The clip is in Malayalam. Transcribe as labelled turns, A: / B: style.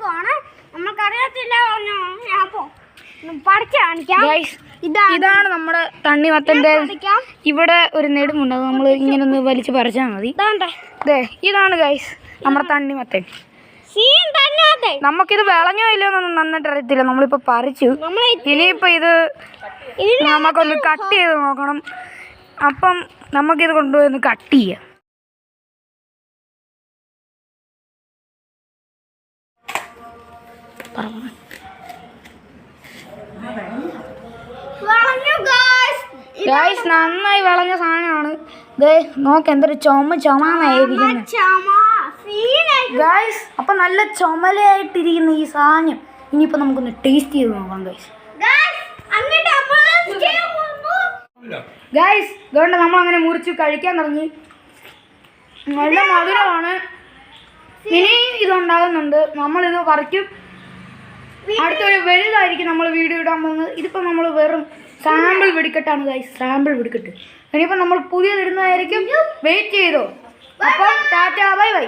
A: പോവാണ്. നമുക്കറിയത്തില്ല.
B: ഇതാണ് നമ്മുടെ തണ്ണിമത്തന്റെ. ഇവിടെ ഒരു നെടുമുണ്ട്, അത് നമ്മൾ ഇങ്ങനെ ഒന്ന് വലിച്ച് പറിച്ചാൽ മതി. ഇതാണ് ഗൈസ് നമ്മുടെ തണ്ണിമത്തൻ. നമുക്കിത് വിളഞ്ഞോ ഇല്ലയോന്നൊന്നും നന്നായിട്ട് അറിയത്തില്ല. നമ്മളിപ്പോ പറിച്ചു. ഇനിയിപ്പോ ഇത് നമുക്കൊന്ന് കട്ട് ചെയ്ത് നോക്കണം. അപ്പം നമുക്കിത് കൊണ്ടുപോയി ഒന്ന് കട്ട് ചെയ്യാം. ഗൈസ് നന്നായി വിളഞ്ഞ സാധനമാണ്. ഇത് നോക്ക്, എന്തൊരു ചുമന്നായിരിക്കുന്നു ഗൈസ്. അപ്പൊ നല്ല ചുമലയായിട്ടിരിക്കുന്ന ഈ സാധനം ഇനിയിപ്പോ നമുക്കൊന്ന് ടേസ്റ്റ് ചെയ്ത് നോക്കാം ഗൈസ്. ഗൈസ് ഇതുകൊണ്ട് നമ്മൾ അങ്ങനെ മുറിച്ച് കഴിക്കാൻ തുടങ്ങി. നല്ല മധുരമാണ്. ഇനി ഇതുണ്ടാകുന്നുണ്ട്. നമ്മളിത് പറിക്കും. അടുത്തൊരു വലുതായിരിക്കും നമ്മൾ വീഡിയോ ഇടാൻ പോകുന്നത്. ഇതിപ്പോൾ നമ്മൾ വെറും സാമ്പിൾ വെടിക്കെട്ടാണ് ഗൈസ്, സാമ്പിൾ വെടിക്കെട്ട്. ഇനിയിപ്പോൾ നമ്മൾ പുതിയതിടുന്നതായിരിക്കും. വെയിറ്റ് ചെയ്തോ. അപ്പം ടാറ്റ, ബൈ ബൈ.